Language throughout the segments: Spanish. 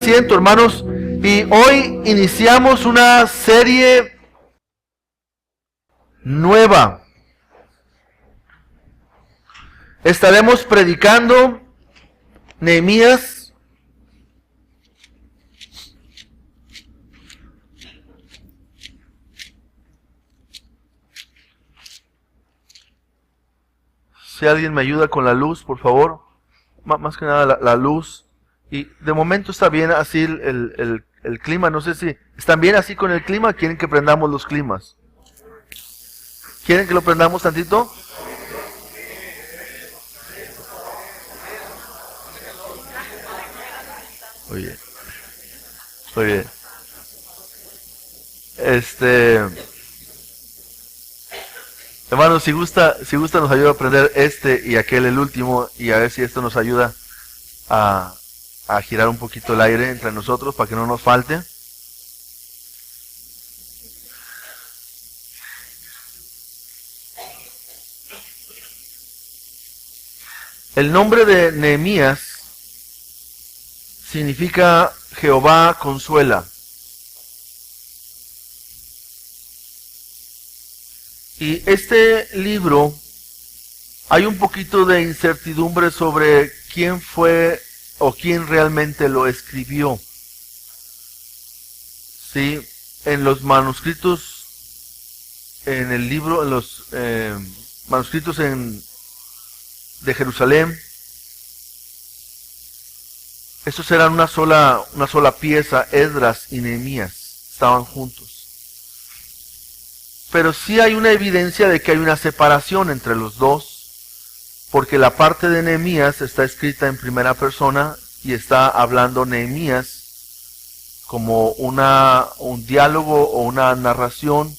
Siento, hermanos, y hoy iniciamos una serie nueva. Estaremos predicando Nehemías Si alguien me ayuda con la luz, por favor. Más que nada la luz. Y de momento está bien así el clima. No sé si están bien así con el clima. ¿Quieren que prendamos los climas? ¿Quieren que lo prendamos tantito? Muy bien. Muy bien. Hermanos, si gusta nos ayuda a prender y aquel el último, y a ver si esto nos ayuda a girar un poquito el aire entre nosotros para que no nos falte. El nombre de Nehemías significa Jehová consuela. Y este libro, hay un poquito de incertidumbre sobre quién fue o quién realmente lo escribió. Sí, en los manuscritos, en el libro, en los manuscritos de Jerusalén, estos eran una sola pieza. Esdras y Nehemías estaban juntos. Pero sí hay una evidencia de que hay una separación entre los dos, porque la parte de Nehemías está escrita en primera persona y está hablando Nehemías como un diálogo o una narración,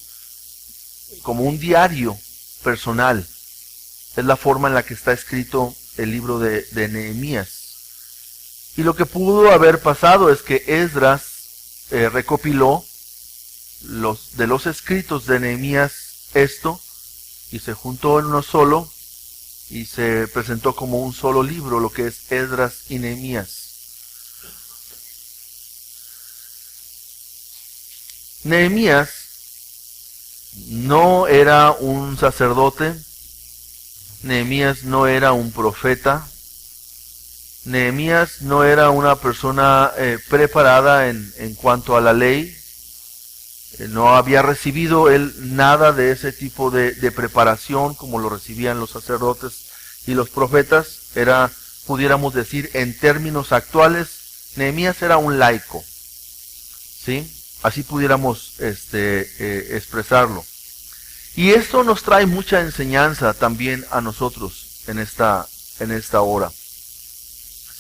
como un diario personal. Es la forma en la que está escrito el libro de Nehemías. Y lo que pudo haber pasado es que Esdras recopiló de los escritos de Nehemías y se juntó en uno solo y se presentó como un solo libro, lo que es Esdras y Nehemías. Nehemías no era un sacerdote, Nehemías no era un profeta, Nehemías no era una persona preparada en cuanto a la ley. No había recibido él nada de ese tipo de preparación como lo recibían los sacerdotes y los profetas. Era, pudiéramos decir, en términos actuales, Nehemías era un laico. ¿Sí? Así pudiéramos expresarlo. Y esto nos trae mucha enseñanza también a nosotros en esta hora.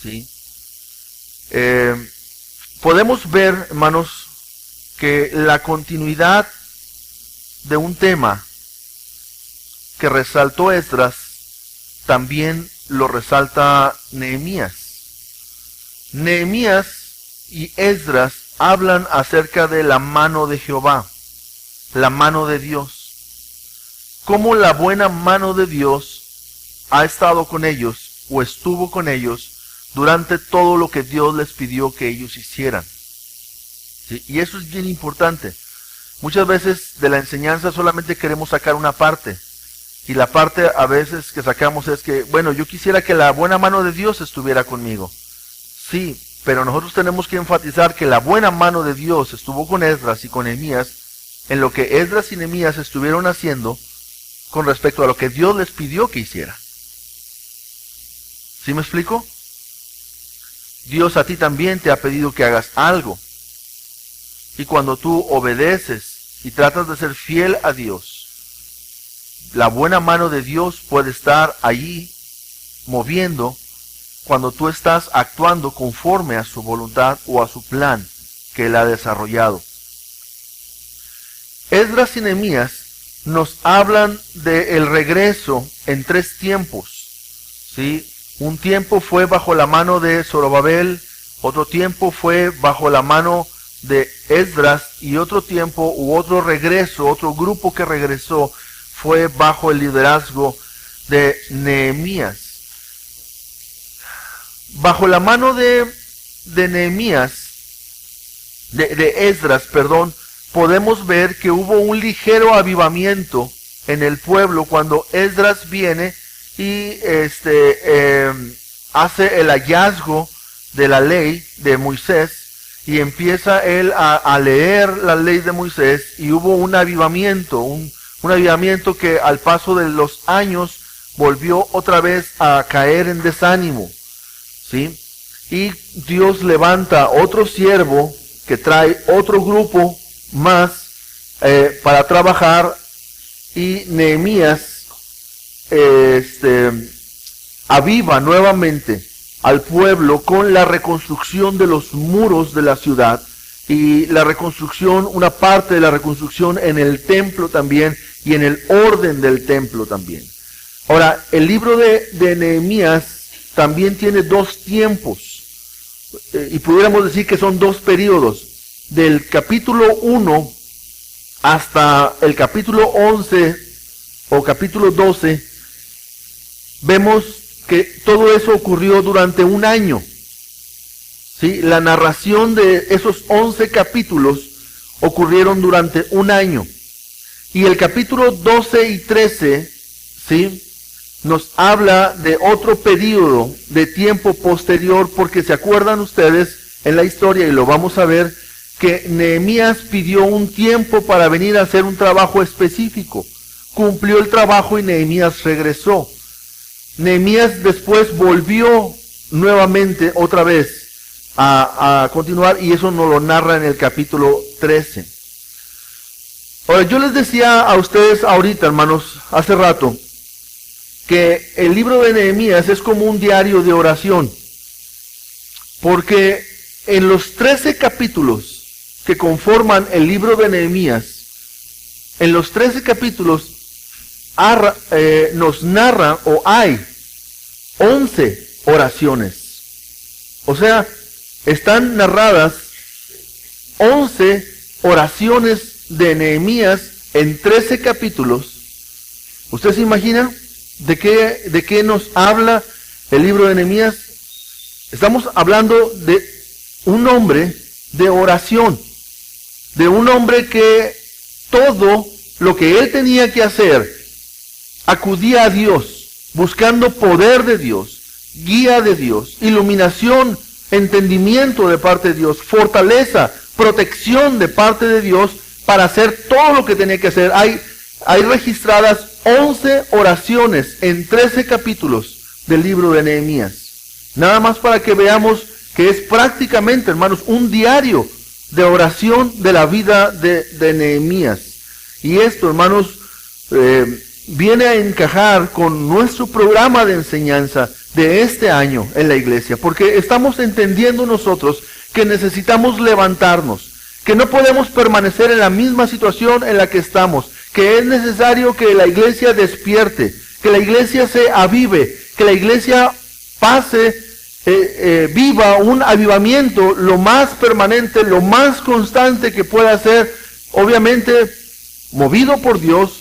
¿Sí? Podemos ver, hermanos, que la continuidad de un tema que resaltó Esdras, también lo resalta Nehemías. Nehemías y Esdras hablan acerca de la mano de Jehová, la mano de Dios. Cómo la buena mano de Dios ha estado con ellos o estuvo con ellos durante todo lo que Dios les pidió que ellos hicieran. ¿Sí? Y eso es bien importante. Muchas veces de la enseñanza solamente queremos sacar una parte. Y la parte a veces que sacamos es que, bueno, yo quisiera que la buena mano de Dios estuviera conmigo. Sí, pero nosotros tenemos que enfatizar que la buena mano de Dios estuvo con Esdras y con Nehemías en lo que Esdras y Nehemías estuvieron haciendo con respecto a lo que Dios les pidió que hiciera. ¿Sí me explico? Dios a ti también te ha pedido que hagas algo. Y cuando tú obedeces y tratas de ser fiel a Dios, la buena mano de Dios puede estar allí moviendo cuando tú estás actuando conforme a su voluntad o a su plan que Él ha desarrollado. Esdras y Nehemías nos hablan del regreso en 3 tiempos. ¿Sí? Un tiempo fue bajo la mano de Zorobabel, otro tiempo fue bajo la mano de Esdras y otro tiempo u otro regreso, otro grupo que regresó fue bajo el liderazgo de Nehemías. Bajo la mano de Nehemías de Esdras, perdón, podemos ver que hubo un ligero avivamiento en el pueblo cuando Esdras viene y hace el hallazgo de la ley de Moisés y empieza él a leer la ley de Moisés, y hubo un avivamiento, un avivamiento que al paso de los años volvió otra vez a caer en desánimo, ¿sí? Y Dios levanta otro siervo que trae otro grupo más para trabajar, y Nehemías aviva nuevamente al pueblo con la reconstrucción de los muros de la ciudad, y la reconstrucción, una parte de la reconstrucción en el templo también, y en el orden del templo también. Ahora, el libro de Nehemías también tiene dos tiempos, y pudiéramos decir que son dos periodos. Del capítulo 1 hasta el capítulo 11 o capítulo 12, vemos que todo eso ocurrió durante un año. ¿Sí? La narración de esos 11 capítulos ocurrieron durante un año. Y el capítulo 12 y 13, ¿sí?, nos habla de otro periodo de tiempo posterior, porque se acuerdan ustedes en la historia, y lo vamos a ver, que Nehemías pidió un tiempo para venir a hacer un trabajo específico. Cumplió el trabajo y Nehemías regresó. Nehemías después volvió nuevamente otra vez a continuar, y eso nos lo narra en el capítulo 13. Ahora, yo les decía a ustedes ahorita, hermanos, hace rato, que el libro de Nehemías es como un diario de oración, porque en los 13 capítulos que conforman el libro de Nehemías, en los 13 capítulos nos narra, o hay 11 oraciones. O sea, están narradas 11 oraciones de Nehemías en 13 capítulos. ¿Usted se imagina de qué nos habla el libro de Nehemías? Estamos hablando de un hombre de oración, de un hombre que todo lo que él tenía que hacer, acudía a Dios, buscando poder de Dios, guía de Dios, iluminación, entendimiento de parte de Dios, fortaleza, protección de parte de Dios para hacer todo lo que tenía que hacer. Hay registradas 11 oraciones en 13 capítulos del libro de Nehemías. Nada más para que veamos que es prácticamente, hermanos, un diario de oración de la vida de Nehemías. Y esto, hermanos, viene a encajar con nuestro programa de enseñanza de este año en la iglesia, porque estamos entendiendo nosotros que necesitamos levantarnos, que no podemos permanecer en la misma situación en la que estamos, que es necesario que la iglesia despierte, que la iglesia se avive, que la iglesia pase, viva un avivamiento lo más permanente, lo más constante que pueda ser, obviamente movido por Dios,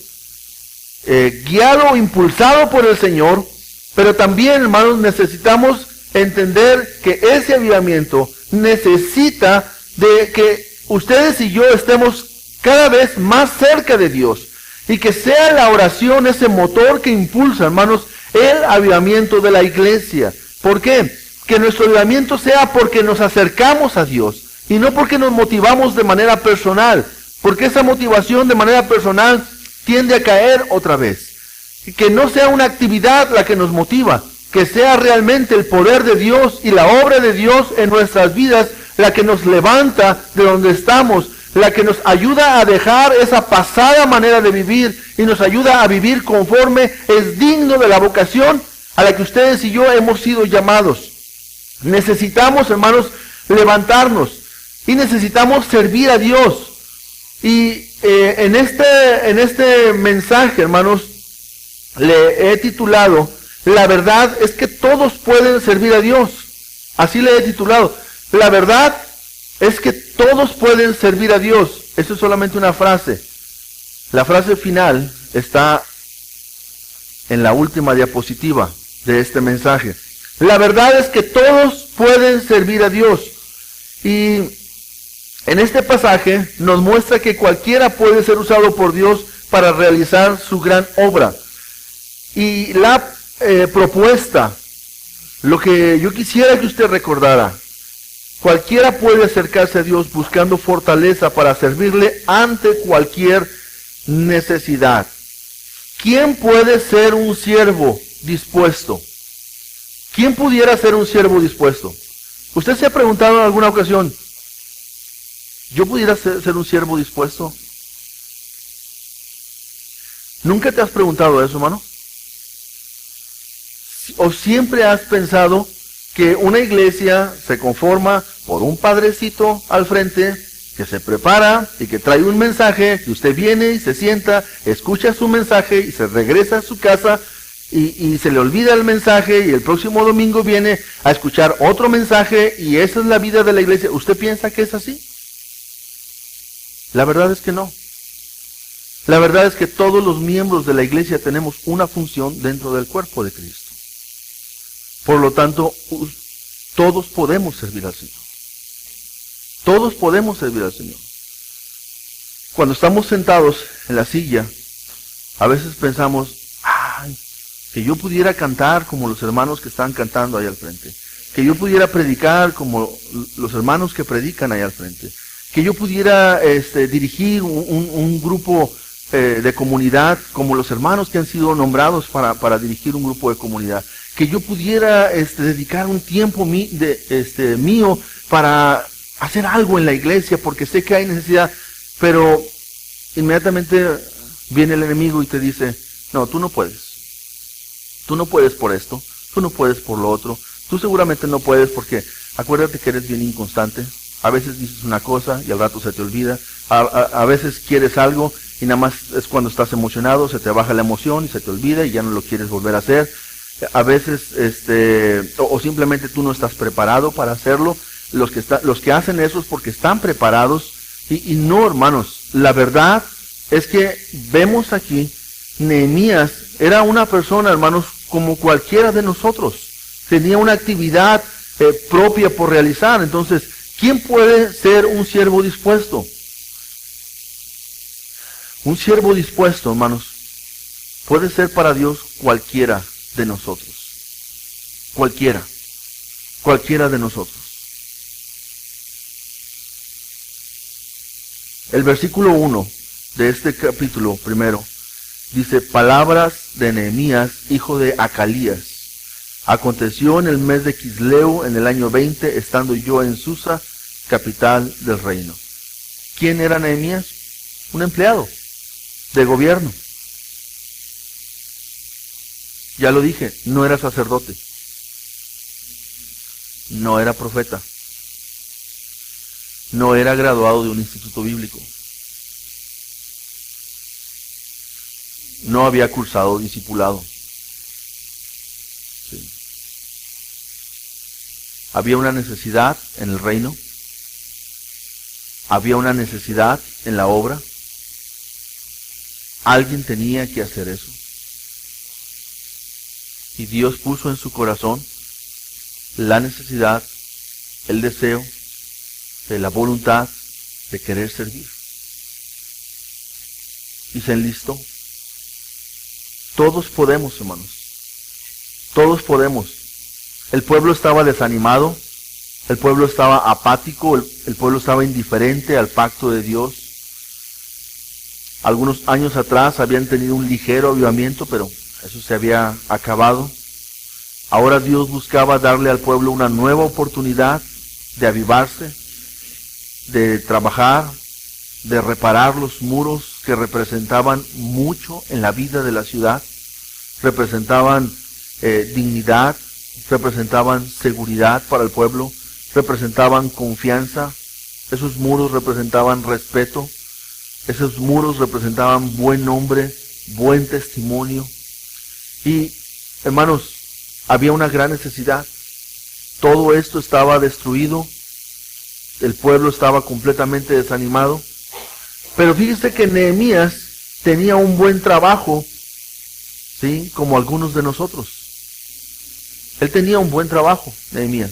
guiado, impulsado por el Señor, pero también, hermanos, necesitamos entender que ese avivamiento necesita de que ustedes y yo estemos cada vez más cerca de Dios, y que sea la oración ese motor que impulsa, hermanos, el avivamiento de la iglesia. ¿Por qué? Que nuestro avivamiento sea porque nos acercamos a Dios, y no porque nos motivamos de manera personal, porque esa motivación de manera personal tiende a caer otra vez. Y que no sea una actividad la que nos motiva, que sea realmente el poder de Dios y la obra de Dios en nuestras vidas la que nos levanta de donde estamos, la que nos ayuda a dejar esa pasada manera de vivir y nos ayuda a vivir conforme es digno de la vocación a la que ustedes y yo hemos sido llamados. Necesitamos, hermanos, levantarnos y necesitamos servir a Dios. Y en este mensaje, hermanos, le he titulado: la verdad es que todos pueden servir a Dios. Así le he titulado. La verdad es que todos pueden servir a Dios. Eso es solamente una frase. La frase final está en la última diapositiva de este mensaje. La verdad es que todos pueden servir a Dios. Y En este pasaje nos muestra que cualquiera puede ser usado por Dios para realizar su gran obra. Y la propuesta, lo que yo quisiera que usted recordara, cualquiera puede acercarse a Dios buscando fortaleza para servirle ante cualquier necesidad. ¿Quién puede ser un siervo dispuesto? ¿Quién pudiera ser un siervo dispuesto? ¿Usted se ha preguntado en alguna ocasión, ¿yo pudiera ser un siervo dispuesto? ¿Nunca te has preguntado eso, hermano? ¿O siempre has pensado que una iglesia se conforma por un padrecito al frente que se prepara y que trae un mensaje, que usted viene y se sienta, escucha su mensaje y se regresa a su casa y se le olvida el mensaje y el próximo domingo viene a escuchar otro mensaje y esa es la vida de la iglesia? ¿Usted piensa que es así? La verdad es que no. La verdad es que todos los miembros de la iglesia tenemos una función dentro del cuerpo de Cristo. Por lo tanto, todos podemos servir al Señor. Todos podemos servir al Señor. Cuando estamos sentados en la silla, a veces pensamos, ay, que yo pudiera cantar como los hermanos que están cantando ahí al frente. Que yo pudiera predicar como los hermanos que predican ahí al frente. Que yo pudiera dirigir un grupo de comunidad como los hermanos que han sido nombrados para dirigir un grupo de comunidad. Que yo pudiera dedicar un tiempo mío para hacer algo en la iglesia porque sé que hay necesidad, pero inmediatamente viene el enemigo y te dice, no, tú no puedes. Tú no puedes por esto, tú no puedes por lo otro, tú seguramente no puedes porque acuérdate que eres bien inconstante. A veces dices una cosa y al rato se te olvida. A veces quieres algo y nada más es cuando estás emocionado, se te baja la emoción y se te olvida y ya no lo quieres volver a hacer. A veces, o simplemente tú no estás preparado para hacerlo. Los que hacen eso es porque están preparados. Y no, hermanos, la verdad es que vemos aquí, Nehemías era una persona, hermanos, como cualquiera de nosotros. Tenía una actividad propia por realizar. Entonces, ¿quién puede ser un siervo dispuesto? Un siervo dispuesto, hermanos, puede ser para Dios cualquiera de nosotros. Cualquiera de nosotros. El versículo 1 de este capítulo primero dice, palabras de Nehemías, hijo de Acalías. Aconteció en el mes de Quisleu, en el año 20, estando yo en Susa, capital del reino. ¿Quién era Nehemías? Un empleado de gobierno. Ya lo dije, no era sacerdote, no era profeta, no era graduado de un instituto bíblico, no había cursado discipulado. Sí. Había una necesidad en el reino, había una necesidad en la obra, alguien tenía que hacer eso. Y Dios puso en su corazón la necesidad, el deseo, la voluntad de querer servir. Y se enlistó. Todos podemos, hermanos. Todos podemos. El pueblo estaba desanimado, el pueblo estaba apático, el pueblo estaba indiferente al pacto de Dios. Algunos años atrás habían tenido un ligero avivamiento, pero eso se había acabado. Ahora Dios buscaba darle al pueblo una nueva oportunidad de avivarse, de trabajar, de reparar los muros que representaban mucho en la vida de la ciudad, representaban dignidad, representaban seguridad para el pueblo, representaban confianza, esos muros representaban respeto, esos muros representaban buen nombre, buen testimonio. Y, hermanos, había una gran necesidad. Todo esto estaba destruido. El pueblo estaba completamente desanimado. Pero fíjese que Nehemías tenía un buen trabajo, ¿sí? Como algunos de nosotros. Él tenía un buen trabajo, Nehemías.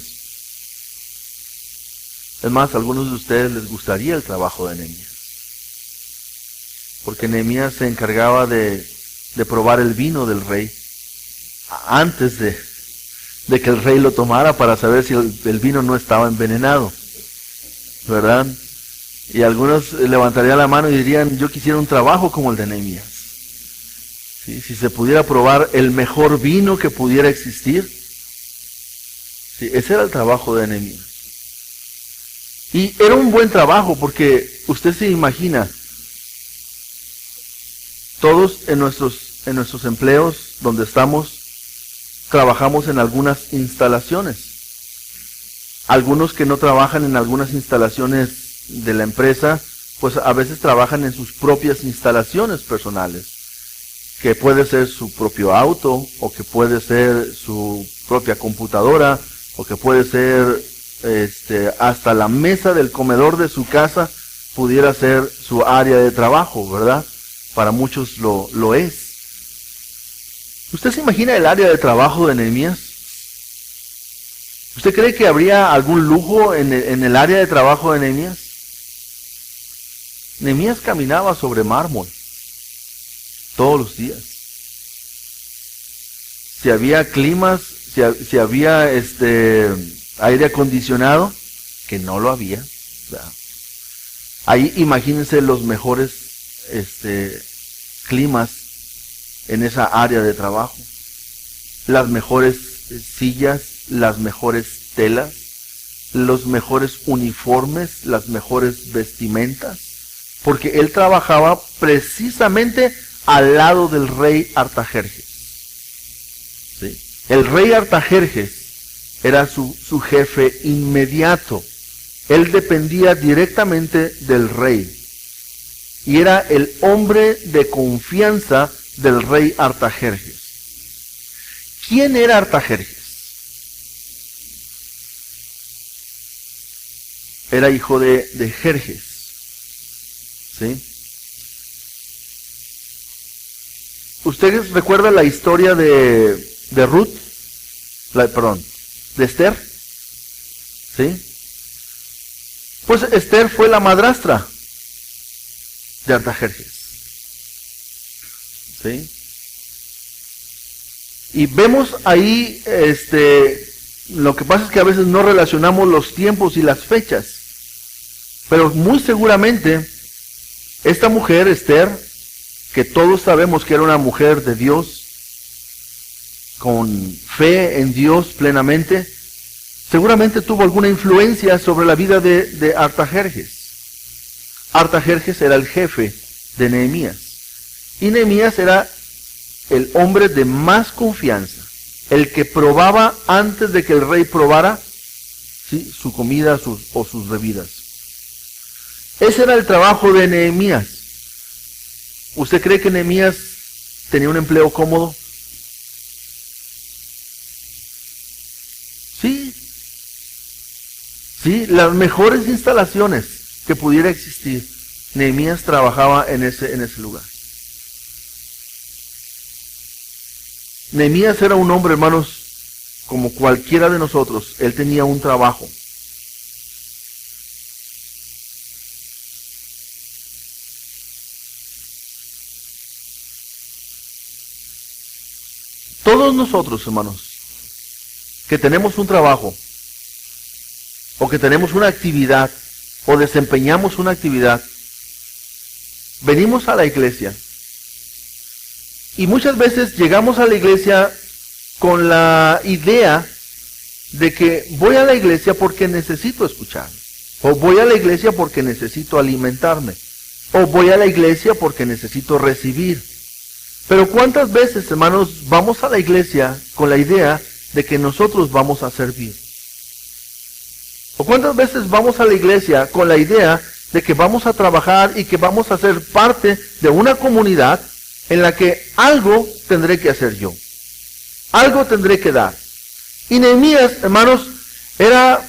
Es más, a algunos de ustedes les gustaría el trabajo de Nehemías. Porque Nehemías se encargaba de probar el vino del rey antes de que el rey lo tomara para saber si el vino no estaba envenenado. ¿Verdad? Y algunos levantarían la mano y dirían, yo quisiera un trabajo como el de Nehemías. ¿Sí? Si se pudiera probar el mejor vino que pudiera existir. ¿Sí? Ese era el trabajo de Nehemías. Y era un buen trabajo porque usted se imagina, todos en nuestros empleos donde estamos, trabajamos en algunas instalaciones. Algunos que no trabajan en algunas instalaciones de la empresa, pues a veces trabajan en sus propias instalaciones personales, que puede ser su propio auto, o que puede ser su propia computadora, o que puede ser hasta la mesa del comedor de su casa pudiera ser su área de trabajo, ¿verdad? Para muchos lo es. ¿Usted se imagina el área de trabajo de Nehemías? ¿Usted cree que habría algún lujo en el área de trabajo de Nehemías? Nehemías caminaba sobre mármol todos los días. Si había climas, si había aire acondicionado, que no lo había, ¿verdad? Ahí imagínense los mejores climas en esa área de trabajo, las mejores sillas, las mejores telas, los mejores uniformes, las mejores vestimentas, porque él trabajaba precisamente al lado del rey Artajerjes. ¿Sí? El rey Artajerjes era su jefe inmediato. Él dependía directamente del rey. Y era el hombre de confianza del rey Artajerjes. ¿Quién era Artajerjes? Era hijo de Jerjes. ¿Sí? ¿Ustedes recuerdan la historia de Ruth? De Esther. ¿Sí? Pues Esther fue la madrastra de Artajerjes. ¿Sí? Y vemos ahí, lo que pasa es que a veces no relacionamos los tiempos y las fechas. Pero muy seguramente, esta mujer, Esther, que todos sabemos que era una mujer de Dios, con fe en Dios plenamente, seguramente tuvo alguna influencia sobre la vida de Artajerjes. Artajerjes era el jefe de Nehemías. Y Nehemías era el hombre de más confianza, el que probaba antes de que el rey probara, ¿sí?, su comida o sus bebidas. Ese era el trabajo de Nehemías. ¿Usted cree que Nehemías tenía un empleo cómodo? Sí. Sí, las mejores instalaciones que pudiera existir, Nehemías trabajaba en ese lugar. Nehemías era un hombre, hermanos, como cualquiera de nosotros. Él tenía un trabajo. Todos nosotros, hermanos, que tenemos un trabajo, o que tenemos una actividad, o desempeñamos una actividad, venimos a la iglesia, y muchas veces llegamos a la iglesia con la idea de que voy a la iglesia porque necesito escuchar, o voy a la iglesia porque necesito alimentarme, o voy a la iglesia porque necesito recibir. Pero ¿cuántas veces, hermanos, vamos a la iglesia con la idea de que nosotros vamos a servir? ¿O cuántas veces vamos a la iglesia con la idea de que vamos a trabajar y que vamos a ser parte de una comunidad en la que algo tendré que hacer yo? Algo tendré que dar. Y Nehemías, hermanos, era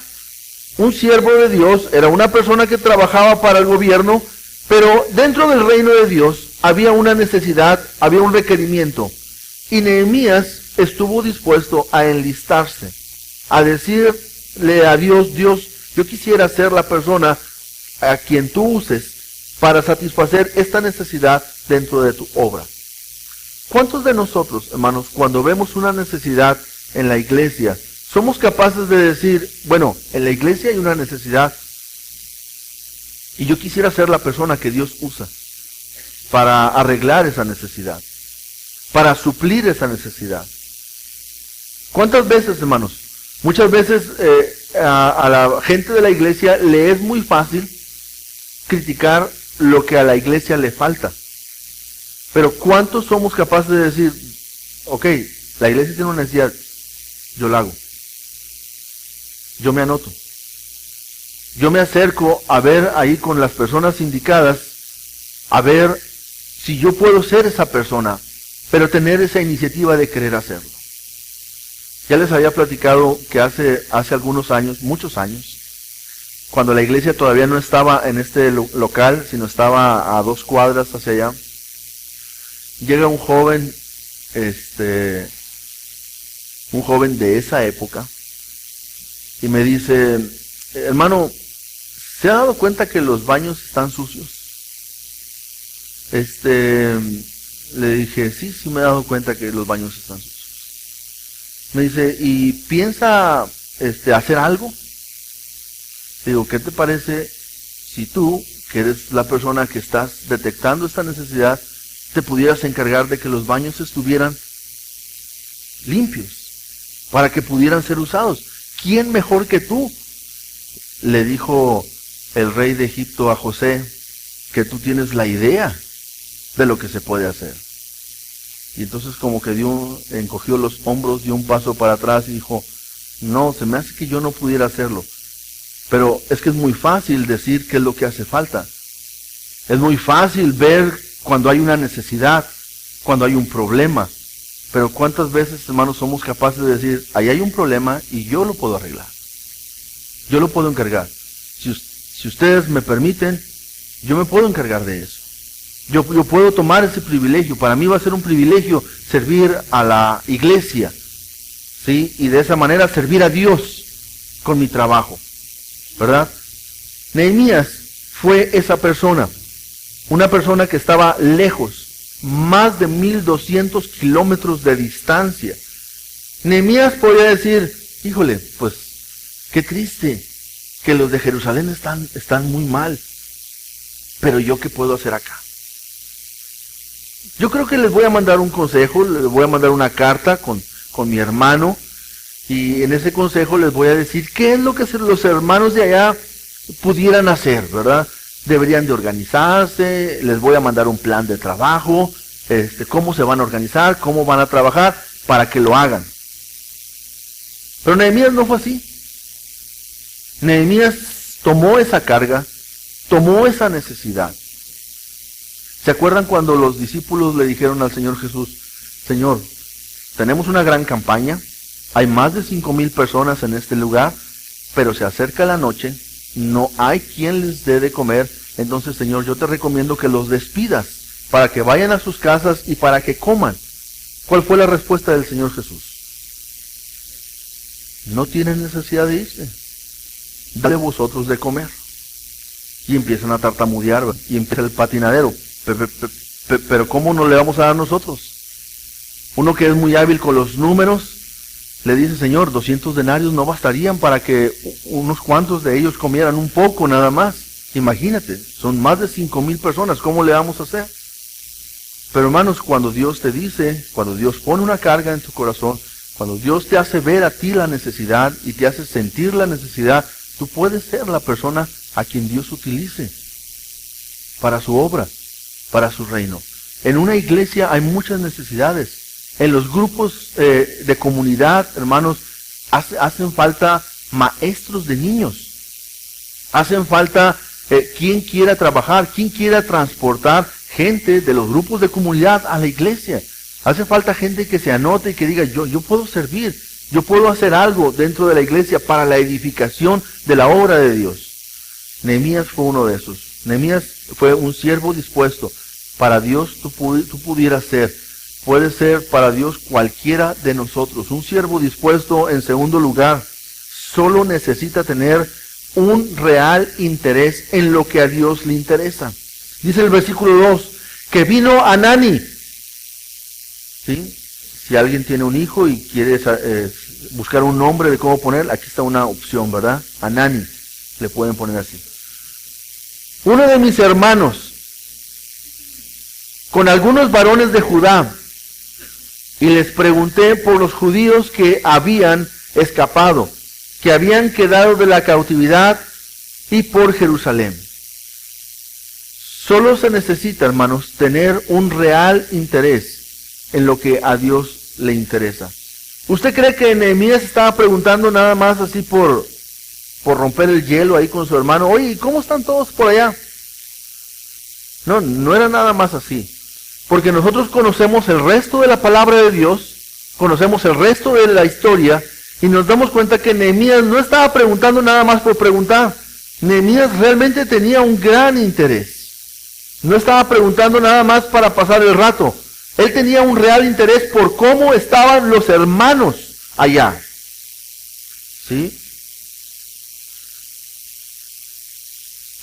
un siervo de Dios, era una persona que trabajaba para el gobierno, pero dentro del reino de Dios había una necesidad, había un requerimiento. Y Nehemías estuvo dispuesto a enlistarse, a decirle a Dios, Dios, Yo quisiera ser la persona a quien tú uses para satisfacer esta necesidad dentro de tu obra. ¿Cuántos de nosotros, hermanos, cuando vemos una necesidad en la iglesia, somos capaces de decir, bueno, en la iglesia hay una necesidad y yo quisiera ser la persona que Dios usa para arreglar esa necesidad, para suplir esa necesidad? ¿Cuántas veces, hermanos? Muchas veces a la gente de la iglesia le es muy fácil criticar lo que a la iglesia le falta. Pero ¿cuántos somos capaces de decir, ok, la iglesia tiene una necesidad, yo la hago, yo me anoto, yo me acerco a ver ahí con las personas indicadas, a ver si yo puedo ser esa persona, pero tener esa iniciativa de querer hacerlo? Ya les había platicado que hace algunos años, muchos años, cuando la iglesia todavía no estaba en este local, sino estaba a 2 cuadras hacia allá, llega un joven de esa época, y me dice, hermano, ¿se ha dado cuenta que los baños están sucios? Le dije, sí me he dado cuenta que los baños están sucios. Me dice, ¿y piensa hacer algo? Digo, ¿qué te parece si tú, que eres la persona que estás detectando esta necesidad, te pudieras encargar de que los baños estuvieran limpios, para que pudieran ser usados? ¿Quién mejor que tú? Le dijo el rey de Egipto a José, que tú tienes la idea de lo que se puede hacer. Y entonces como que encogió los hombros, dio un paso para atrás y dijo, no, se me hace que yo no pudiera hacerlo. Pero es que es muy fácil decir qué es lo que hace falta. Es muy fácil ver cuando hay una necesidad, cuando hay un problema. Pero ¿cuántas veces, hermanos, somos capaces de decir, ahí hay un problema y yo lo puedo arreglar? Yo lo puedo encargar. Si ustedes me permiten, yo me puedo encargar de eso. Yo puedo tomar ese privilegio. Para mí va a ser un privilegio servir a la iglesia, ¿sí? Y de esa manera servir a Dios con mi trabajo, ¿verdad? Nehemías fue esa persona, una persona que estaba lejos, más de 1200 kilómetros de distancia. Nehemías podría decir, híjole, pues qué triste que los de Jerusalén están muy mal, pero yo qué puedo hacer acá. Yo creo que les voy a mandar un consejo, les voy a mandar una carta con mi hermano, y en ese consejo les voy a decir qué es lo que los hermanos de allá pudieran hacer, ¿verdad? Deberían de organizarse, les voy a mandar un plan de trabajo, cómo se van a organizar, cómo van a trabajar para que lo hagan. Pero Nehemías no fue así. Nehemías tomó esa carga, tomó esa necesidad. ¿Se acuerdan cuando los discípulos le dijeron al Señor Jesús, Señor, tenemos una gran campaña, hay más de 5,000 personas en este lugar, pero se acerca la noche, no hay quien les dé de comer, entonces Señor, yo te recomiendo que los despidas para que vayan a sus casas y para que coman? ¿Cuál fue la respuesta del Señor Jesús? No tienen necesidad de irse, dale vosotros de comer. Y empiezan a tartamudear, y empieza el patinadero. Pero ¿cómo no le vamos a dar nosotros? Uno que es muy hábil con los números, le dice, Señor, 200 denarios no bastarían para que unos cuantos de ellos comieran un poco nada más. Imagínate, son más de 5,000 personas, ¿cómo le vamos a hacer? Pero hermanos, cuando Dios te dice, cuando Dios pone una carga en tu corazón, cuando Dios te hace ver a ti la necesidad y te hace sentir la necesidad, tú puedes ser la persona a quien Dios utilice para su obra, para su reino. En una iglesia hay muchas necesidades. En los grupos de comunidad, hermanos, hacen falta maestros de niños. Hacen falta quien quiera trabajar, quien quiera transportar gente de los grupos de comunidad a la iglesia. Hace falta gente que se anote y que diga, yo puedo servir, yo puedo hacer algo dentro de la iglesia para la edificación de la obra de Dios. Nehemías fue uno de esos. Nehemías fue un siervo dispuesto. Para Dios tú pudieras ser. Puede ser para Dios cualquiera de nosotros. Un siervo dispuesto, en segundo lugar, solo necesita tener un real interés en lo que a Dios le interesa. Dice el versículo 2, que vino Anani. ¿Sí? Si alguien tiene un hijo y quiere buscar un nombre de cómo poner, aquí está una opción, ¿verdad? Anani, le pueden poner así. Uno de mis hermanos, con algunos varones de Judá, y les pregunté por los judíos que habían escapado, que habían quedado de la cautividad, y por Jerusalén. Solo se necesita, hermanos, tener un real interés en lo que a Dios le interesa. ¿Usted cree que Nehemías estaba preguntando nada más así por romper el hielo ahí con su hermano? Oye, ¿cómo están todos por allá? No, no era nada más así. Porque nosotros conocemos el resto de la palabra de Dios, conocemos el resto de la historia, y nos damos cuenta que Nehemías no estaba preguntando nada más por preguntar. Nehemías realmente tenía un gran interés. No estaba preguntando nada más para pasar el rato. Él tenía un real interés por cómo estaban los hermanos allá. ¿Sí?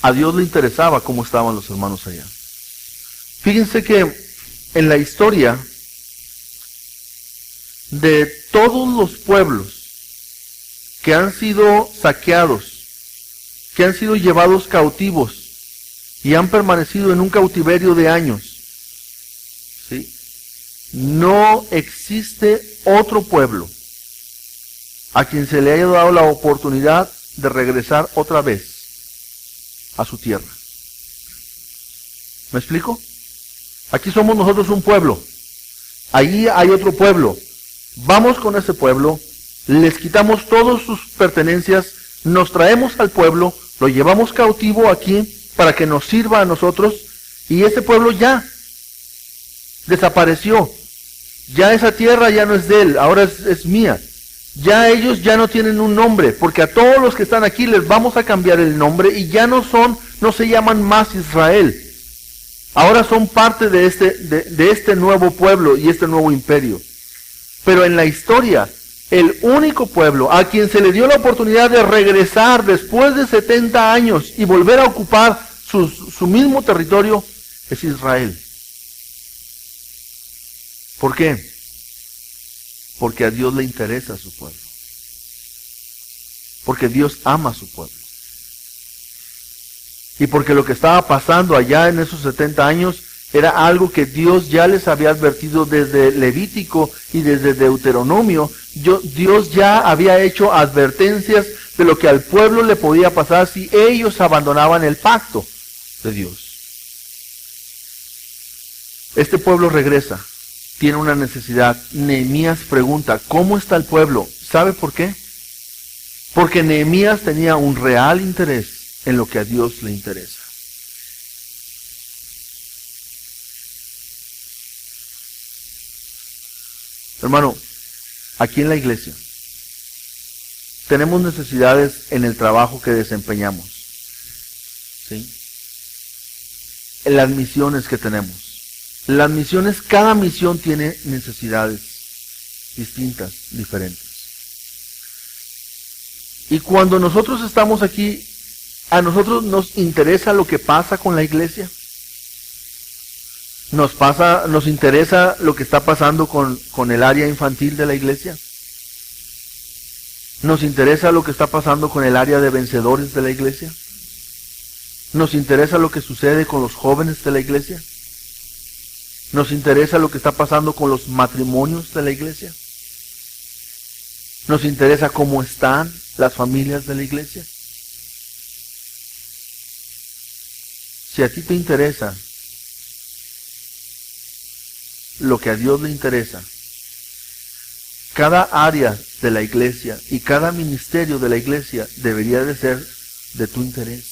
A Dios le interesaba cómo estaban los hermanos allá. Fíjense que en la historia de todos los pueblos que han sido saqueados, que han sido llevados cautivos y han permanecido en un cautiverio de años, ¿sí? No existe otro pueblo a quien se le haya dado la oportunidad de regresar otra vez a su tierra. ¿Me explico? Aquí somos nosotros un pueblo, ahí hay otro pueblo. Vamos con ese pueblo, les quitamos todas sus pertenencias, nos traemos al pueblo, lo llevamos cautivo aquí para que nos sirva a nosotros, y ese pueblo ya desapareció. Ya esa tierra ya no es de él, ahora es mía. Ya ellos ya no tienen un nombre, porque a todos los que están aquí les vamos a cambiar el nombre y ya no se llaman más Israel. Ahora son parte de este nuevo pueblo y este nuevo imperio. Pero en la historia, el único pueblo a quien se le dio la oportunidad de regresar después de 70 años y volver a ocupar su mismo territorio es Israel. ¿Por qué? Porque a Dios le interesa a su pueblo. Porque Dios ama a su pueblo. Y porque lo que estaba pasando allá en esos 70 años era algo que Dios ya les había advertido desde Levítico y desde Deuteronomio. Dios ya había hecho advertencias de lo que al pueblo le podía pasar si ellos abandonaban el pacto de Dios. Este pueblo regresa, tiene una necesidad. Nehemías pregunta, ¿cómo está el pueblo? ¿Sabe por qué? Porque Nehemías tenía un real interés en lo que a Dios le interesa. Hermano, aquí en la iglesia tenemos necesidades en el trabajo que desempeñamos, ¿sí? En las misiones que tenemos. Las misiones, cada misión tiene necesidades distintas, diferentes. Y cuando nosotros estamos aquí, ¿a nosotros nos interesa lo que pasa con la iglesia? ¿Nos interesa lo que está pasando con el área infantil de la iglesia? ¿Nos interesa lo que está pasando con el área de vencedores de la iglesia? ¿Nos interesa lo que sucede con los jóvenes de la iglesia? ¿Nos interesa lo que está pasando con los matrimonios de la iglesia? ¿Nos interesa cómo están las familias de la iglesia? Si a ti te interesa lo que a Dios le interesa, cada área de la iglesia y cada ministerio de la iglesia debería de ser de tu interés,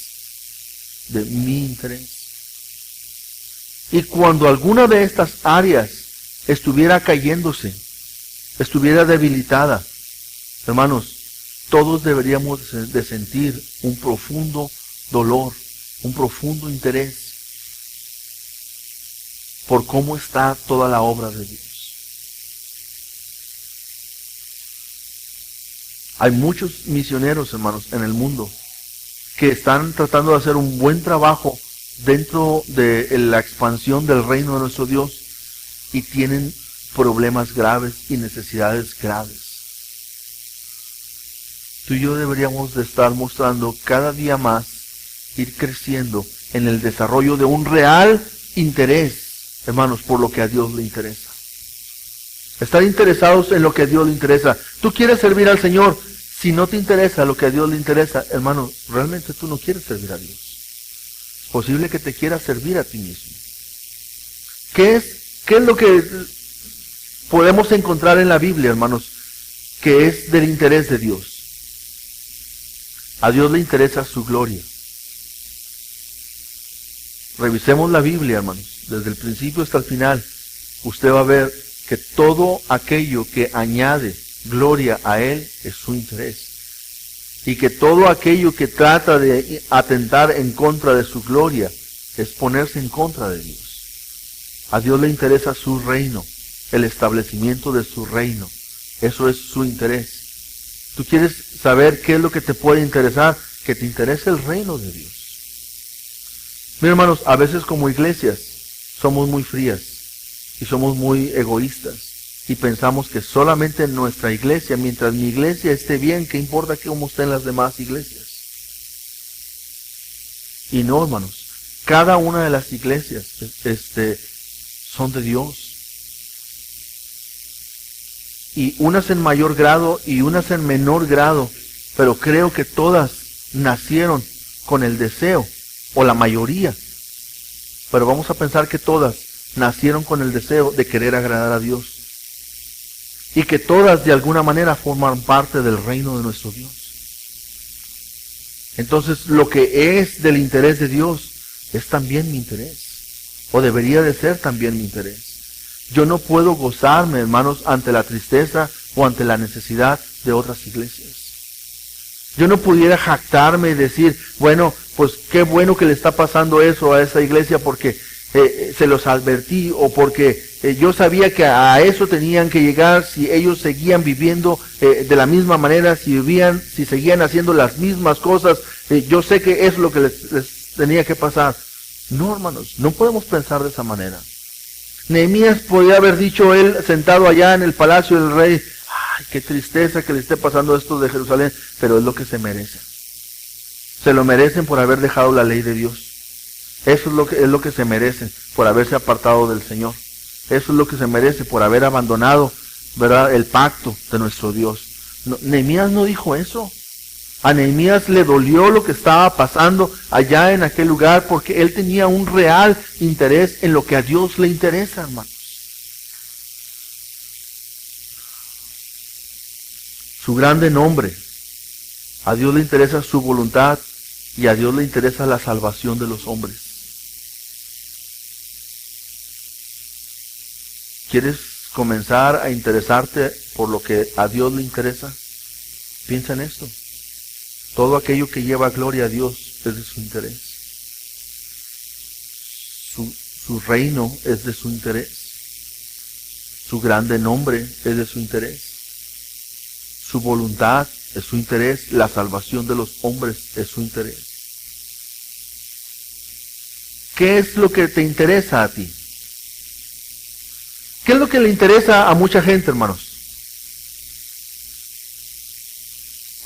de mi interés. Y cuando alguna de estas áreas estuviera cayéndose, estuviera debilitada, hermanos, todos deberíamos de sentir un profundo dolor, un profundo interés por cómo está toda la obra de Dios. Hay muchos misioneros, hermanos, en el mundo que están tratando de hacer un buen trabajo dentro de la expansión del reino de nuestro Dios y tienen problemas graves y necesidades graves. Tú y yo deberíamos de estar mostrando cada día más, ir creciendo en el desarrollo de un real interés, hermanos, por lo que a Dios le interesa. Estar interesados en lo que a Dios le interesa. Tú quieres servir al Señor. Si no te interesa lo que a Dios le interesa, hermano, realmente tú no quieres servir a Dios. Es posible que te quieras servir a ti mismo. ¿Qué es lo que podemos encontrar en la Biblia, hermanos, que es del interés de Dios? A Dios le interesa su gloria. Revisemos la Biblia, hermanos, desde el principio hasta el final. Usted va a ver que todo aquello que añade gloria a Él es su interés. Y que todo aquello que trata de atentar en contra de su gloria es ponerse en contra de Dios. A Dios le interesa su reino, el establecimiento de su reino. Eso es su interés. ¿Tú quieres saber qué es lo que te puede interesar? Que te interese el reino de Dios. Miren, hermanos, a veces como iglesias somos muy frías y somos muy egoístas y pensamos que solamente en nuestra iglesia, mientras mi iglesia esté bien, ¿qué importa cómo estén las demás iglesias? Y no, hermanos, cada una de las iglesias son de Dios. Y unas en mayor grado y unas en menor grado, pero creo que todas nacieron con el deseo, o la mayoría, pero vamos a pensar que todas nacieron con el deseo de querer agradar a Dios, y que todas de alguna manera forman parte del reino de nuestro Dios. Entonces, lo que es del interés de Dios es también mi interés, o debería de ser también mi interés. Yo no puedo gozarme, hermanos, ante la tristeza o ante la necesidad de otras iglesias. Yo no pudiera jactarme y decir, bueno, pues qué bueno que le está pasando eso a esa iglesia porque se los advertí, o porque yo sabía que a eso tenían que llegar si ellos seguían viviendo de la misma manera, si seguían haciendo las mismas cosas, yo sé que es lo que les tenía que pasar. No, hermanos, no podemos pensar de esa manera. Nehemías podía haber dicho él sentado allá en el palacio del rey, ay, qué tristeza que le esté pasando esto de Jerusalén, pero es lo que se merecen. Se lo merecen por haber dejado la ley de Dios. Eso es lo que se merecen por haberse apartado del Señor. Eso es lo que se merece por haber abandonado, ¿verdad?, el pacto de nuestro Dios. No, Nehemías no dijo eso. A Nehemías le dolió lo que estaba pasando allá en aquel lugar porque él tenía un real interés en lo que a Dios le interesa, hermanos. Su grande nombre. A Dios le interesa su voluntad y a Dios le interesa la salvación de los hombres. ¿Quieres comenzar a interesarte por lo que a Dios le interesa? Piensa en esto. Todo aquello que lleva gloria a Dios es de su interés. Su reino es de su interés. Su grande nombre es de su interés. Su voluntad es su interés. La salvación de los hombres es su interés. ¿Qué es lo que te interesa a ti? ¿Qué es lo que le interesa a mucha gente, hermanos?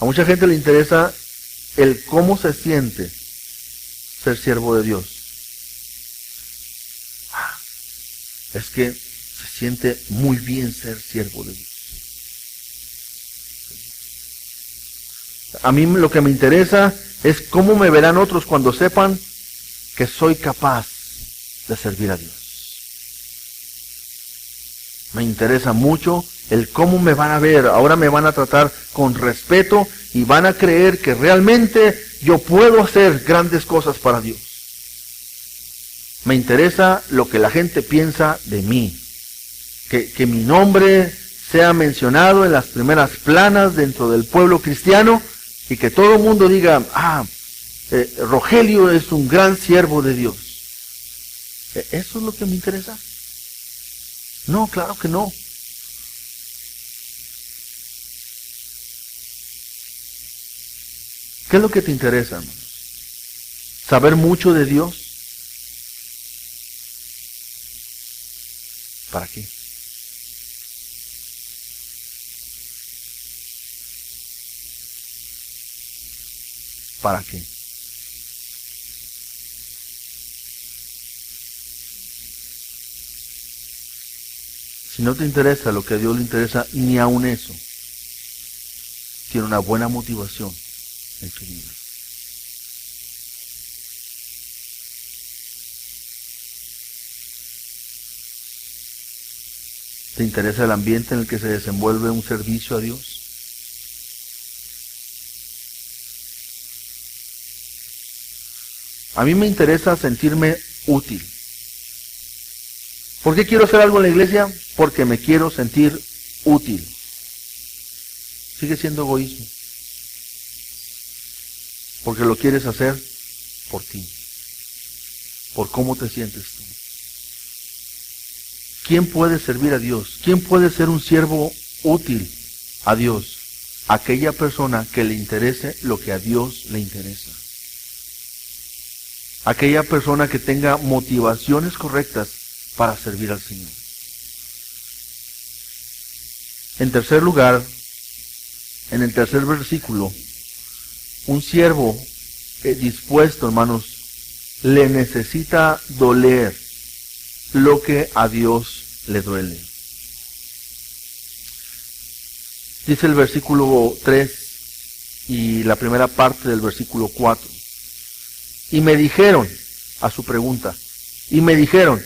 A mucha gente le interesa el cómo se siente ser siervo de Dios. Es que se siente muy bien ser siervo de Dios. A mí lo que me interesa es cómo me verán otros cuando sepan que soy capaz de servir a Dios. Me interesa mucho el cómo me van a ver. Ahora me van a tratar con respeto y van a creer que realmente yo puedo hacer grandes cosas para Dios. Me interesa lo que la gente piensa de mí. Que mi nombre sea mencionado en las primeras planas dentro del pueblo cristiano y que todo el mundo diga, Rogelio es un gran siervo de Dios. ¿Eso es lo que me interesa? No, claro que no. ¿Qué es lo que te interesa, hermanos? saber mucho de Dios. ¿Para qué? ¿Para qué? Si no te interesa lo que a Dios le interesa, ni aun eso tiene una buena motivación en tu vida. ¿Te interesa el ambiente en el que se desenvuelve un servicio a Dios? A mí me interesa sentirme útil. ¿Por qué quiero hacer algo en la iglesia? Porque me quiero sentir útil. Sigue siendo egoísmo. Porque lo quieres hacer por ti. Por cómo te sientes tú. ¿Quién puede servir a Dios? ¿Quién puede ser un siervo útil a Dios? Aquella persona que le interese lo que a Dios le interesa. Aquella persona que tenga motivaciones correctas para servir al Señor. En tercer lugar, en el tercer versículo, un siervo dispuesto, hermanos, le necesita doler lo que a Dios le duele. Dice el versículo 3 y la primera parte del versículo 4. Y me dijeron, a su pregunta, y me dijeron,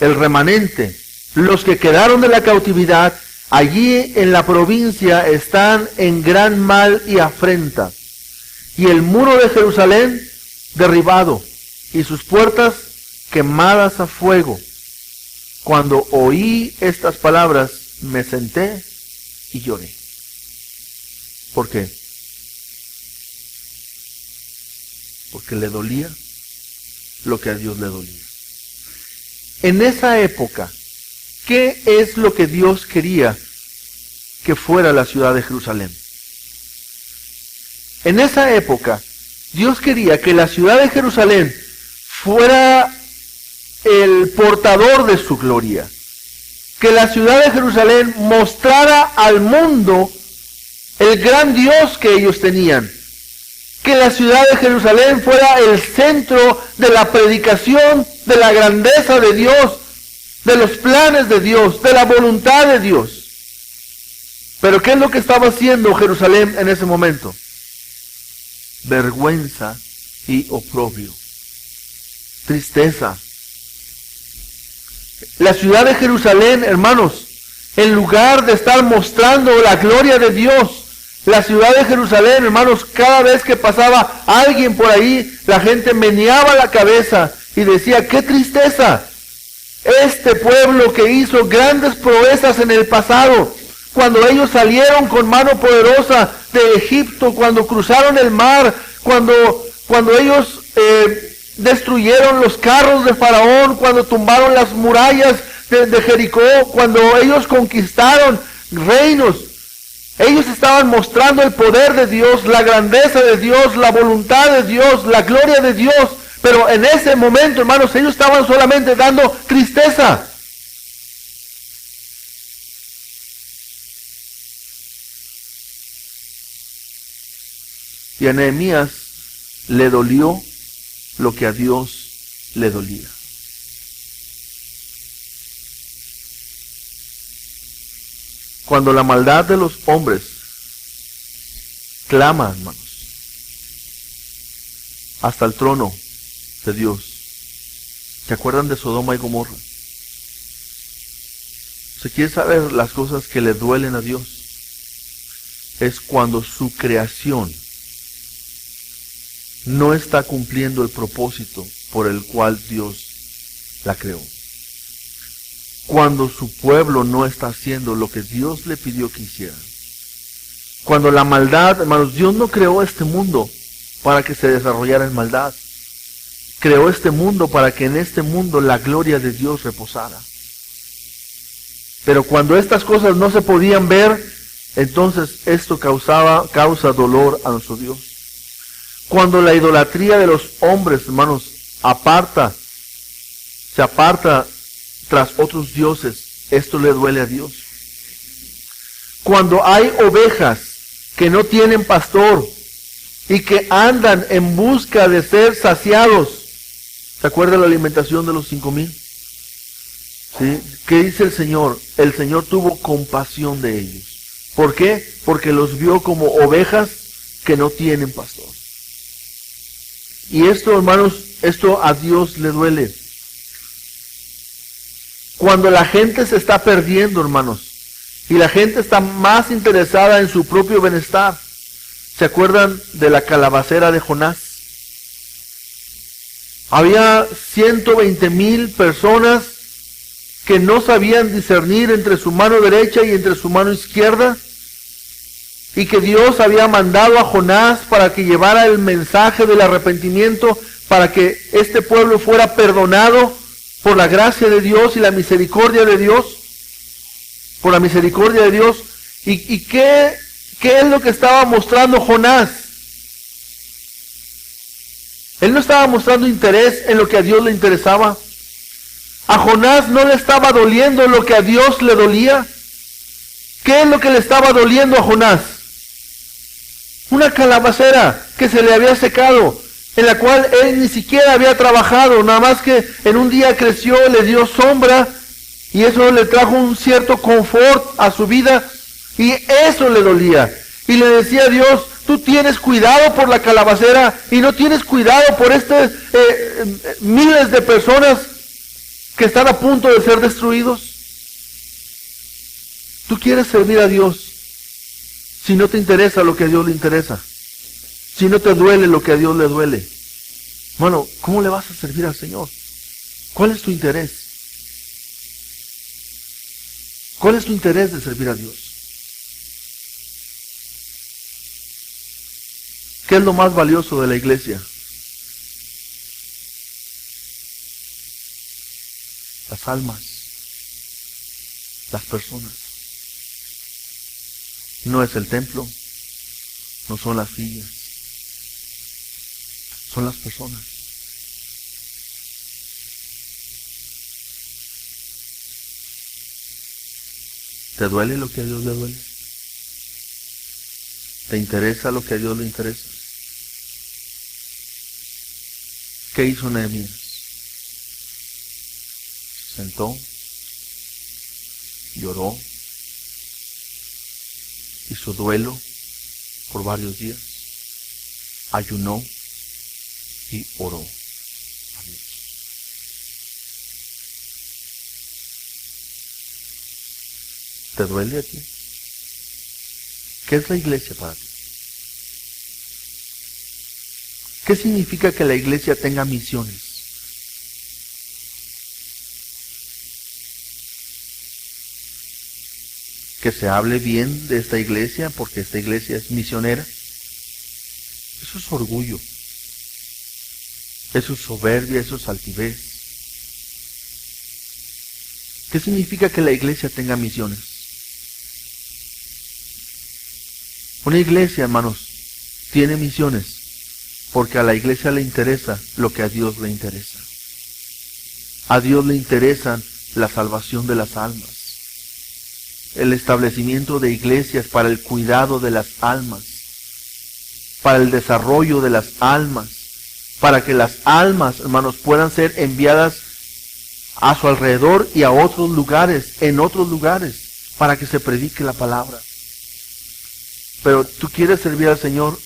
el remanente, los que quedaron de la cautividad, allí en la provincia están en gran mal y afrenta, y el muro de Jerusalén derribado, y sus puertas quemadas a fuego. Cuando oí estas palabras, me senté y lloré. ¿Por qué? Porque le dolía lo que a Dios le dolía. En esa época, ¿qué es lo que Dios quería que fuera la ciudad de Jerusalén? En esa época, Dios quería que la ciudad de Jerusalén fuera el portador de su gloria. Que la ciudad de Jerusalén mostrara al mundo el gran Dios que ellos tenían. Que la ciudad de Jerusalén fuera el centro de la predicación de la grandeza de Dios, de los planes de Dios, de la voluntad de Dios. Pero ¿qué es lo que estaba haciendo Jerusalén en ese momento? Vergüenza y oprobio. Tristeza. La ciudad de Jerusalén, hermanos, en lugar de estar mostrando la gloria de Dios, la ciudad de Jerusalén, hermanos, cada vez que pasaba alguien por ahí, la gente meneaba la cabeza y decía, ¡qué tristeza! Este pueblo que hizo grandes proezas en el pasado, cuando ellos salieron con mano poderosa de Egipto, cuando cruzaron el mar, cuando ellos destruyeron los carros de Faraón, cuando tumbaron las murallas de Jericó, cuando ellos conquistaron reinos. Ellos estaban mostrando el poder de Dios, la grandeza de Dios, la voluntad de Dios, la gloria de Dios. Pero en ese momento, hermanos, ellos estaban solamente dando tristeza. Y a Nehemías le dolió lo que a Dios le dolía. Cuando la maldad de los hombres clama, hermanos, hasta el trono de Dios. ¿Se acuerdan de Sodoma y Gomorra? ¿Se quiere saber las cosas que le duelen a Dios? Es cuando su creación no está cumpliendo el propósito por el cual Dios la creó. Cuando su pueblo no está haciendo lo que Dios le pidió que hiciera. Cuando la maldad, hermanos, Dios no creó este mundo para que se desarrollara en maldad. Creó este mundo para que en este mundo la gloria de Dios reposara. Pero cuando estas cosas no se podían ver, entonces esto causa dolor a nuestro Dios. Cuando la idolatría de los hombres, hermanos, se aparta tras otros dioses, esto le duele a Dios. Cuando hay ovejas que no tienen pastor y que andan en busca de ser saciados, ¿se acuerda la alimentación de los 5,000? ¿Sí? ¿Qué dice el Señor? El Señor tuvo compasión de ellos. ¿Por qué? Porque los vio como ovejas que no tienen pastor. Y esto, hermanos, esto a Dios le duele. Cuando la gente se está perdiendo, hermanos, y la gente está más interesada en su propio bienestar. ¿Se acuerdan de la calabacera de Jonás? Había 120,000 personas que no sabían discernir entre su mano derecha y entre su mano izquierda, y que Dios había mandado a Jonás para que llevara el mensaje del arrepentimiento, para que este pueblo fuera perdonado por la gracia de Dios y la misericordia de Dios, por la misericordia de Dios. ¿Y qué es lo que estaba mostrando Jonás? Él no estaba mostrando interés en lo que a Dios le interesaba. A Jonás no le estaba doliendo lo que a Dios le dolía. ¿Qué es lo que le estaba doliendo a Jonás? Una calabacera que se le había secado, en la cual él ni siquiera había trabajado, nada más que en un día creció, le dio sombra, y eso le trajo un cierto confort a su vida, y eso le dolía. Y le decía a Dios, tú tienes cuidado por la calabacera, y no tienes cuidado por miles de personas que están a punto de ser destruidos. Tú quieres servir a Dios si no te interesa lo que a Dios le interesa, si no te duele lo que a Dios le duele. Bueno, ¿cómo le vas a servir al Señor? ¿Cuál es tu interés? ¿Cuál es tu interés de servir a Dios? ¿Qué es lo más valioso de la iglesia? Las almas, las personas. No es el templo, no son las sillas, son las personas. ¿Te duele lo que a Dios le duele? ¿Te interesa lo que a Dios le interesa? ¿Qué hizo Nehemías? Se sentó, lloró, hizo duelo por varios días, ayunó y oró a Dios. ¿Te duele a ti? ¿Qué es la iglesia para ti? ¿Qué significa que la iglesia tenga misiones? Que se hable bien de esta iglesia porque esta iglesia es misionera. Eso es orgullo. Eso es soberbia, eso es altivez. ¿Qué significa que la iglesia tenga misiones? Una iglesia, hermanos, tiene misiones porque a la iglesia le interesa lo que a Dios le interesa. A Dios le interesa la salvación de las almas, el establecimiento de iglesias para el cuidado de las almas, para el desarrollo de las almas, para que las almas, hermanos, puedan ser enviadas a su alrededor y a otros lugares, en otros lugares, para que se predique la palabra. Pero tú quieres servir al Señor,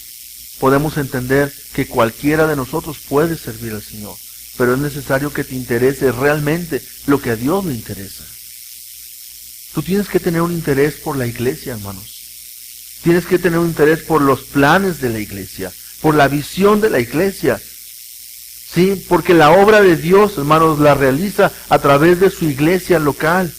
podemos entender que cualquiera de nosotros puede servir al Señor, pero es necesario que te interese realmente lo que a Dios le interesa. Tú tienes que tener un interés por la iglesia, hermanos. Tienes que tener un interés por los planes de la iglesia, por la visión de la iglesia. Sí, porque la obra de Dios, hermanos, la realiza a través de su iglesia local.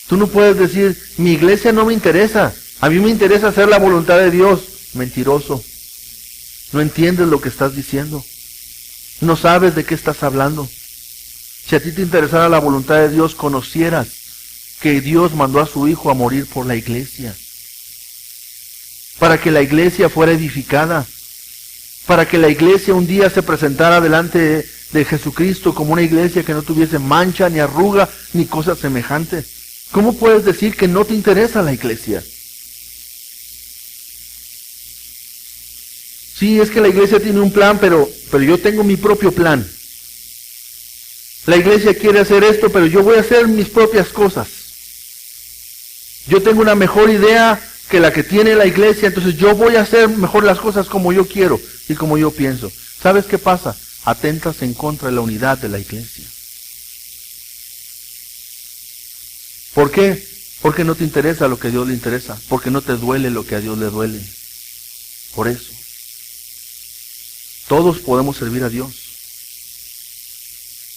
Tú no puedes decir, mi iglesia no me interesa, a mí me interesa hacer la voluntad de Dios. Mentiroso. No entiendes lo que estás diciendo. No sabes de qué estás hablando. Si a ti te interesara la voluntad de Dios, conocieras que Dios mandó a su Hijo a morir por la iglesia. para que la iglesia fuera edificada, para que la iglesia un día se presentara delante de Jesucristo como una iglesia que no tuviese mancha, ni arruga, ni cosa semejante. ¿Cómo puedes decir que no te interesa la iglesia? Sí, es que la iglesia tiene un plan, pero yo tengo mi propio plan. La iglesia quiere hacer esto, pero yo voy a hacer mis propias cosas. Yo tengo una mejor idea que la que tiene la iglesia, entonces yo voy a hacer mejor las cosas como yo quiero y como yo pienso. ¿Sabes qué pasa? Atentas en contra de la unidad de la iglesia. ¿Por qué? Porque no te interesa lo que a Dios le interesa, porque no te duele lo que a Dios le duele. Por eso. Todos podemos servir a Dios.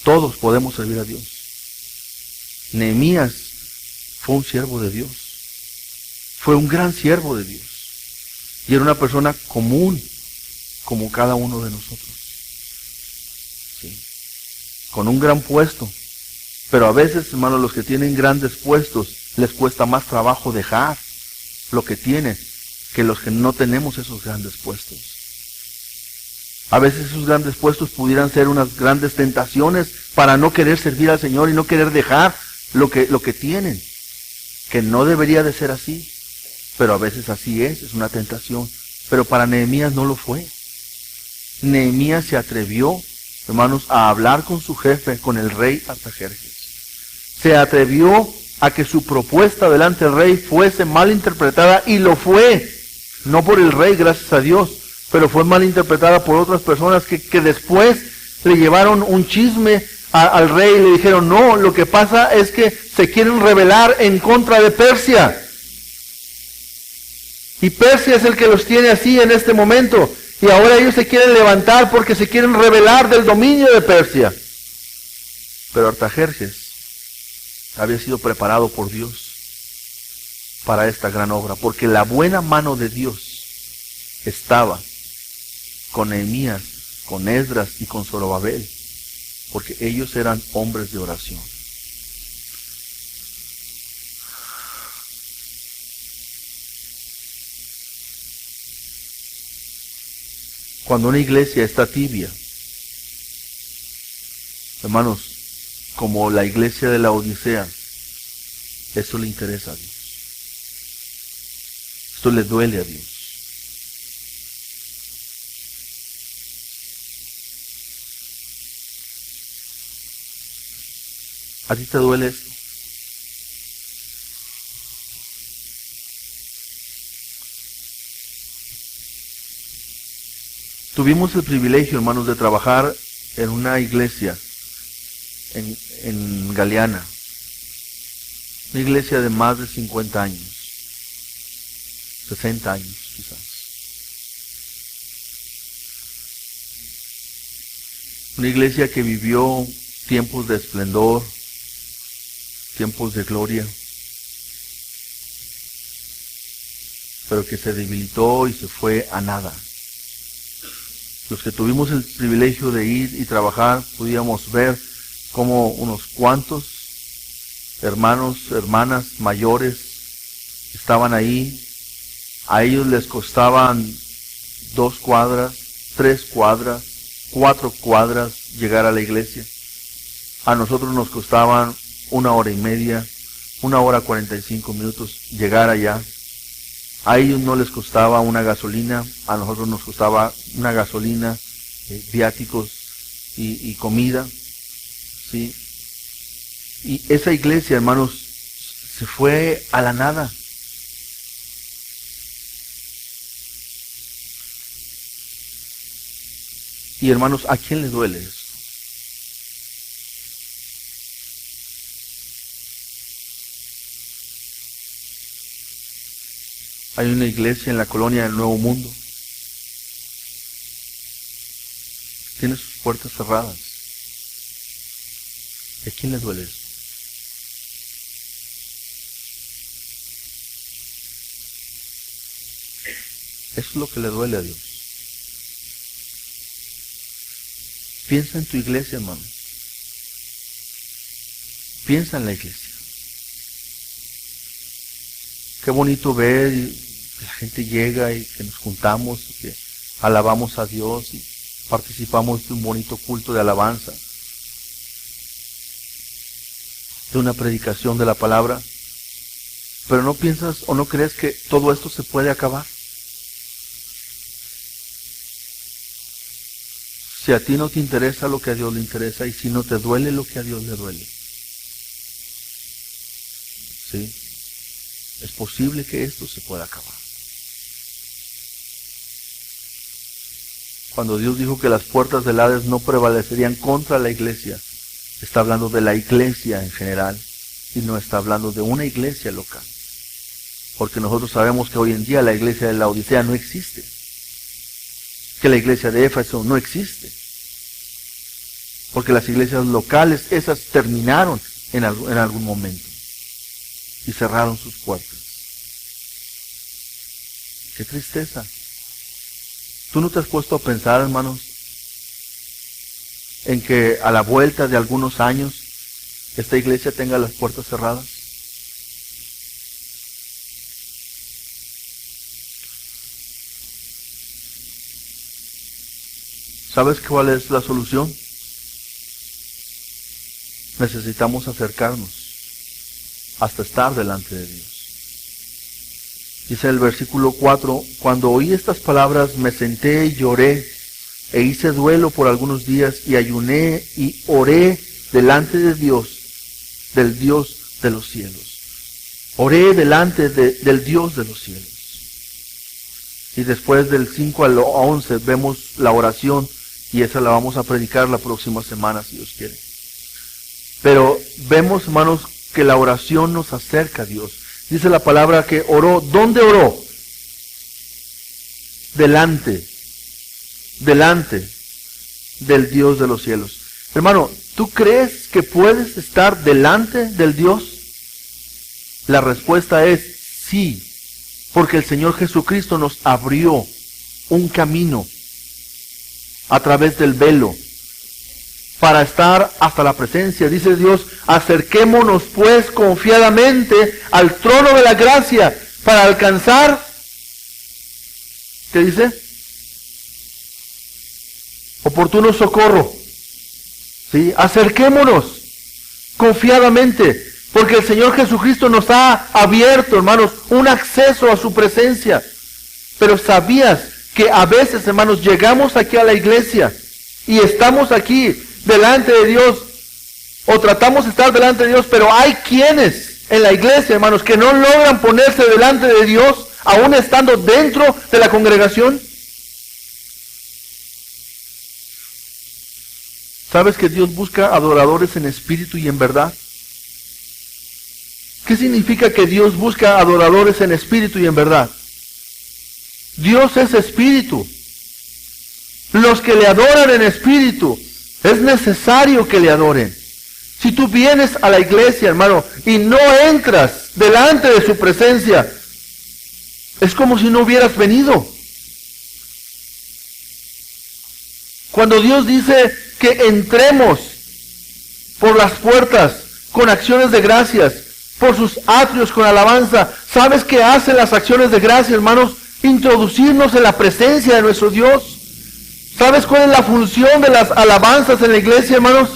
Todos podemos servir a Dios. Nehemías fue un siervo de Dios. Fue un gran siervo de Dios. Y era una persona común, como cada uno de nosotros. ¿Sí? Con un gran puesto. Pero a veces, hermanos, los que tienen grandes puestos, les cuesta más trabajo dejar lo que tienen que los que no tenemos esos grandes puestos. A veces esos grandes puestos pudieran ser unas grandes tentaciones para no querer servir al Señor y no querer dejar lo que tienen. Que no debería de ser así. Pero a veces así es una tentación. Pero para Nehemías no lo fue. Nehemías se atrevió, hermanos, a hablar con su jefe, con el rey Artajerjes. Se atrevió a que su propuesta delante del rey fuese mal interpretada, y lo fue. No por el rey, gracias a Dios, pero fue mal interpretada por otras personas que después le llevaron un chisme al rey y le dijeron, no, lo que pasa es que se quieren rebelar en contra de Persia. Y Persia es el que los tiene así en este momento. Y ahora ellos se quieren levantar porque se quieren rebelar del dominio de Persia. Pero Artajerjes había sido preparado por Dios para esta gran obra, porque la buena mano de Dios estaba con Nehemías, con Esdras y con Zorobabel, porque ellos eran hombres de oración. Cuando una iglesia está tibia, hermanos, como la iglesia de la Odisea, eso le interesa a Dios. Esto le duele a Dios. ¿A ti te duele esto? Tuvimos el privilegio, hermanos, de trabajar en una iglesia en Galeana. Una iglesia de más de 50 años. 60 años, quizás. Una iglesia que vivió tiempos de esplendor, tiempos de gloria, pero que se debilitó y se fue a nada. Los que tuvimos el privilegio de ir y trabajar, podíamos ver cómo unos cuantos hermanos, hermanas mayores estaban ahí. A ellos les costaban 2 cuadras, 3 cuadras, 4 cuadras llegar a la iglesia. A nosotros nos costaban 1 hora y media, 1 hora 45 minutos llegar allá. A ellos no les costaba una gasolina, a nosotros nos costaba una gasolina, viáticos y comida, ¿sí? Y esa iglesia, hermanos, se fue a la nada. Y hermanos, ¿a quién le duele eso? Hay una iglesia en la colonia del Nuevo Mundo. Tiene sus puertas cerradas. ¿A quién le duele eso? Eso es lo que le duele a Dios. Piensa en tu iglesia, hermano. Piensa en la iglesia. Qué bonito ver que la gente llega y que nos juntamos y que alabamos a Dios y participamos de un bonito culto de alabanza, de una predicación de la palabra. Pero no piensas o no crees que todo esto se puede acabar. Si a ti no te interesa lo que a Dios le interesa, y si no te duele lo que a Dios le duele, ¿sí? Es posible que esto se pueda acabar. Cuando Dios dijo que las puertas del Hades no prevalecerían contra la iglesia, está hablando de la iglesia en general y no está hablando de una iglesia local. Porque nosotros sabemos que hoy en día la iglesia de Laodicea no existe, que la iglesia de Éfeso no existe, porque las iglesias locales, esas terminaron en algún momento y cerraron sus puertas. ¡Qué tristeza! ¿Tú no te has puesto a pensar, hermanos, en que a la vuelta de algunos años esta iglesia tenga las puertas cerradas? ¿Sabes cuál es la solución? Necesitamos acercarnos hasta estar delante de Dios. Dice el versículo 4, cuando oí estas palabras me senté y lloré e hice duelo por algunos días y ayuné y oré delante de Dios, del Dios de los cielos. Oré delante del Dios de los cielos. Y después del 5 al 11 vemos la oración, y esa la vamos a predicar la próxima semana, si Dios quiere. Pero vemos, hermanos, que la oración nos acerca a Dios. Dice la palabra que oró. ¿Dónde oró? Delante del Dios de los cielos. Hermano, ¿tú crees que puedes estar delante del Dios? La respuesta es sí, porque el Señor Jesucristo nos abrió un camino a través del velo para estar hasta la presencia. Dice Dios, acerquémonos pues confiadamente al trono de la gracia para alcanzar, ¿qué dice? Oportuno socorro. ¿Sí? Acerquémonos confiadamente, porque el Señor Jesucristo nos ha abierto, hermanos, un acceso a su presencia. Pero ¿sabías que a veces, hermanos, llegamos aquí a la iglesia y estamos aquí delante de Dios, o tratamos de estar delante de Dios, pero hay quienes en la iglesia, hermanos, que no logran ponerse delante de Dios, aún estando dentro de la congregación? ¿Sabes que Dios busca adoradores en espíritu y en verdad? ¿Qué significa que Dios busca adoradores en espíritu y en verdad? Dios es espíritu. Los que le adoran en espíritu, es necesario que le adoren. Si tú vienes a la iglesia, hermano, y no entras delante de su presencia, es como si no hubieras venido. Cuando Dios dice que entremos por las puertas con acciones de gracias, por sus atrios con alabanza, ¿sabes qué hacen las acciones de gracias, hermanos? Introducirnos en la presencia de nuestro Dios. ¿Sabes cuál es la función de las alabanzas en la iglesia, hermanos?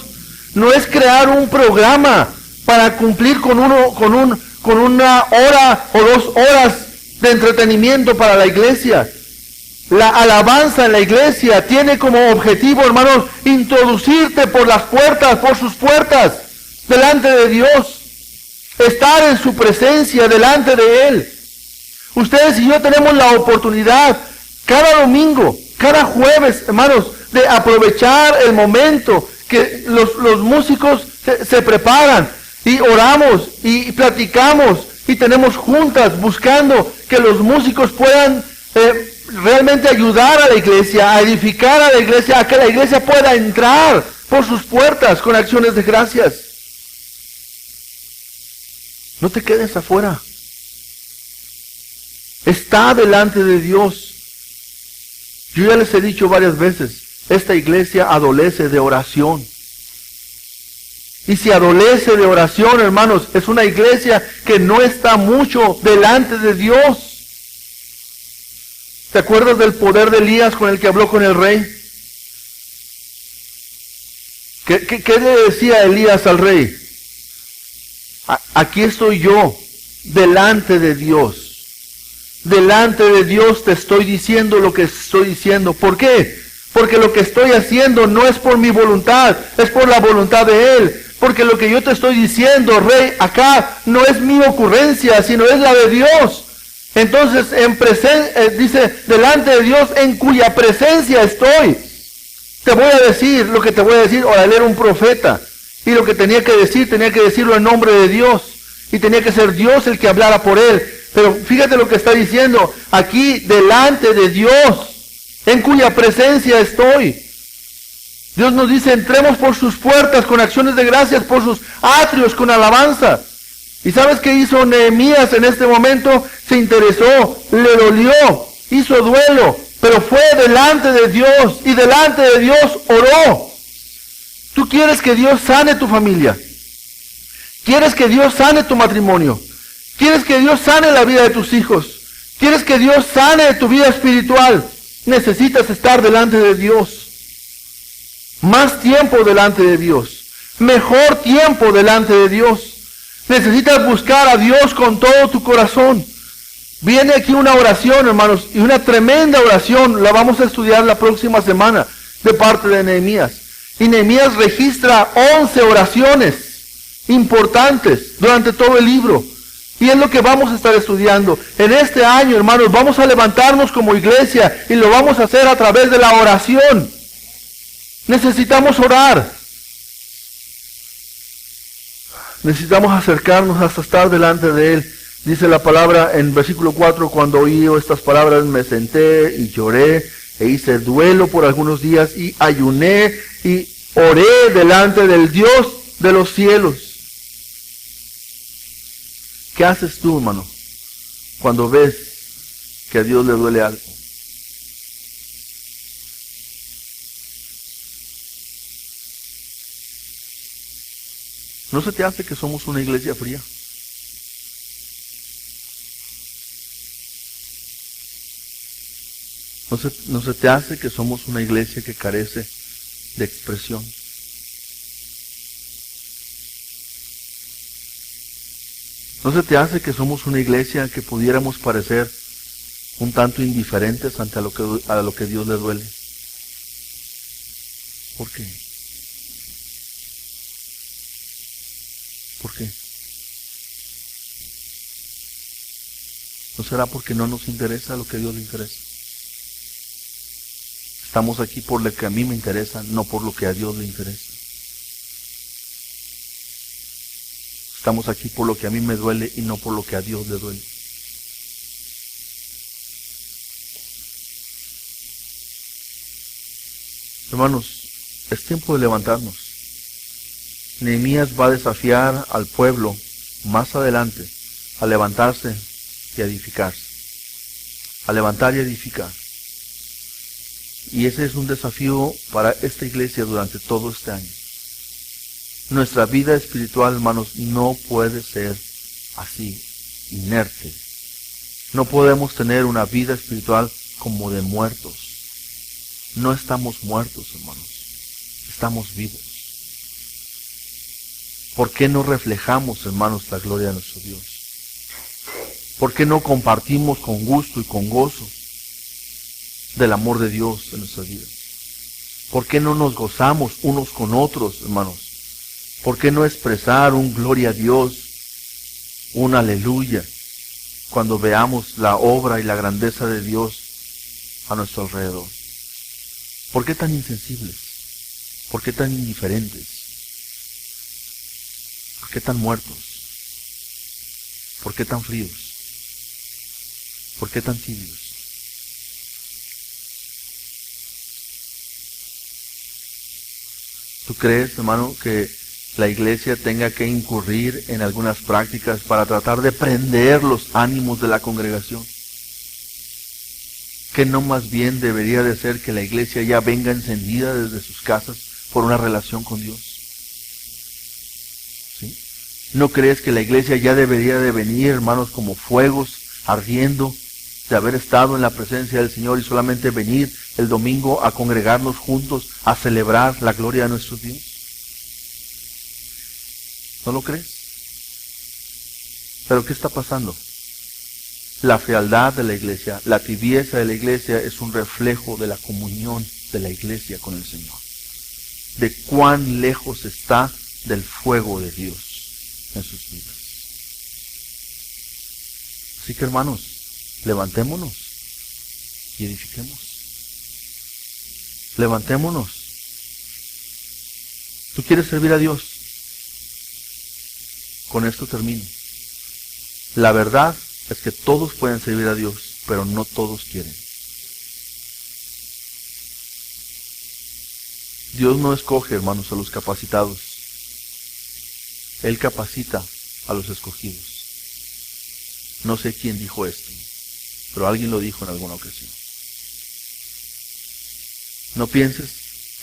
No es crear un programa para cumplir con una hora o 2 horas de entretenimiento para la iglesia. La alabanza en la iglesia tiene como objetivo, hermanos, introducirte por las puertas, por sus puertas, delante de Dios. Estar en su presencia, delante de Él. Ustedes y yo tenemos la oportunidad cada domingo, cada jueves, hermanos, de aprovechar el momento que los músicos se preparan y oramos y platicamos y tenemos juntas buscando que los músicos puedan realmente ayudar a la iglesia, a edificar a la iglesia, a que la iglesia pueda entrar por sus puertas con acciones de gracias. No te quedes afuera. Está delante de Dios. Yo ya les he dicho varias veces, esta iglesia adolece de oración. Y si adolece de oración, hermanos, es una iglesia que no está mucho delante de Dios. ¿Te acuerdas del poder de Elías con el que habló con el rey? ¿Qué le decía Elías al rey? Aquí estoy yo, delante de Dios. Delante de Dios te estoy diciendo lo que estoy diciendo. ¿Por qué? Porque lo que estoy haciendo no es por mi voluntad, es por la voluntad de Él. Porque lo que yo te estoy diciendo, rey, acá no es mi ocurrencia, sino es la de Dios. Entonces, dice, delante de Dios, en cuya presencia estoy. Te voy a decir lo que te voy a decir. Ahora, él era un profeta. Y lo que tenía que decirlo en nombre de Dios. Y tenía que ser Dios el que hablara por él. Pero fíjate lo que está diciendo. Aquí, delante de Dios, en cuya presencia estoy. Dios nos dice, entremos por sus puertas con acciones de gracias, por sus atrios con alabanza. ¿Y sabes qué hizo Nehemías en este momento? Se interesó, le dolió, hizo duelo, pero fue delante de Dios y delante de Dios oró. ¿Tú quieres que Dios sane tu familia? ¿Quieres que Dios sane tu matrimonio? ¿Quieres que Dios sane la vida de tus hijos? ¿Quieres que Dios sane tu vida espiritual? Necesitas estar delante de Dios. Más tiempo delante de Dios. Mejor tiempo delante de Dios. Necesitas buscar a Dios con todo tu corazón. Viene aquí una oración, hermanos, y una tremenda oración. La vamos a estudiar la próxima semana de parte de Nehemías. Y Nehemías registra 11 oraciones importantes durante todo el libro. Y es lo que vamos a estar estudiando. En este año, hermanos, vamos a levantarnos como iglesia y lo vamos a hacer a través de la oración. Necesitamos orar. Necesitamos acercarnos hasta estar delante de Él. Dice la palabra en versículo 4, cuando oí estas palabras me senté y lloré e hice duelo por algunos días y ayuné y oré delante del Dios de los cielos. ¿Qué haces tú, hermano, cuando ves que a Dios le duele algo? ¿No se te hace que somos una iglesia fría? ¿No se te hace que somos una iglesia que carece de expresión? ¿No se te hace que somos una iglesia que pudiéramos parecer un tanto indiferentes ante a lo que Dios le duele? ¿Por qué? ¿Por qué? ¿No será porque no nos interesa lo que a Dios le interesa? Estamos aquí por lo que a mí me interesa, no por lo que a Dios le interesa. Estamos aquí por lo que a mí me duele y no por lo que a Dios le duele. Hermanos, es tiempo de levantarnos. Nehemías va a desafiar al pueblo más adelante a levantarse y a edificarse. A levantar y edificar. Y ese es un desafío para esta iglesia durante todo este año. Nuestra vida espiritual, hermanos, no puede ser así, inerte. No podemos tener una vida espiritual como de muertos. No estamos muertos, hermanos. Estamos vivos. ¿Por qué no reflejamos, hermanos, la gloria de nuestro Dios? ¿Por qué no compartimos con gusto y con gozo del amor de Dios en nuestra vida? ¿Por qué no nos gozamos unos con otros, hermanos? ¿Por qué no expresar un gloria a Dios, un aleluya, cuando veamos la obra y la grandeza de Dios a nuestro alrededor? ¿Por qué tan insensibles? ¿Por qué tan indiferentes? ¿Por qué tan muertos? ¿Por qué tan fríos? ¿Por qué tan tibios? ¿Tú crees, hermano, que la iglesia tenga que incurrir en algunas prácticas para tratar de prender los ánimos de la congregación? ¿Que no más bien debería de ser que la iglesia ya venga encendida desde sus casas por una relación con Dios? ¿Sí? ¿No crees que la iglesia ya debería de venir, hermanos, como fuegos ardiendo de haber estado en la presencia del Señor y solamente venir el domingo a congregarnos juntos a celebrar la gloria de nuestro Dios? ¿No lo crees? ¿Pero qué está pasando? La frialdad de la iglesia, la tibieza de la iglesia es un reflejo de la comunión de la iglesia con el Señor. De cuán lejos está del fuego de Dios en sus vidas. Así que hermanos, levantémonos y edifiquemos. Levantémonos. ¿Tú quieres servir a Dios? Con esto termino. La verdad es que todos pueden servir a Dios, pero no todos quieren. Dios no escoge, hermanos, a los capacitados. Él capacita a los escogidos. No sé quién dijo esto, pero alguien lo dijo en alguna ocasión. No pienses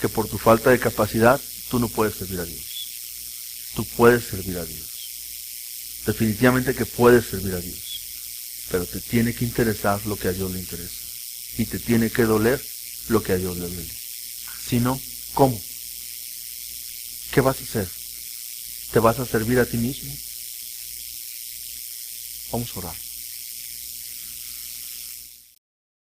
que por tu falta de capacidad tú no puedes servir a Dios. Tú puedes servir a Dios. Definitivamente que puedes servir a Dios. Pero te tiene que interesar lo que a Dios le interesa. Y te tiene que doler lo que a Dios le duele. Si no, ¿cómo? ¿Qué vas a hacer? ¿Te vas a servir a ti mismo? Vamos a orar.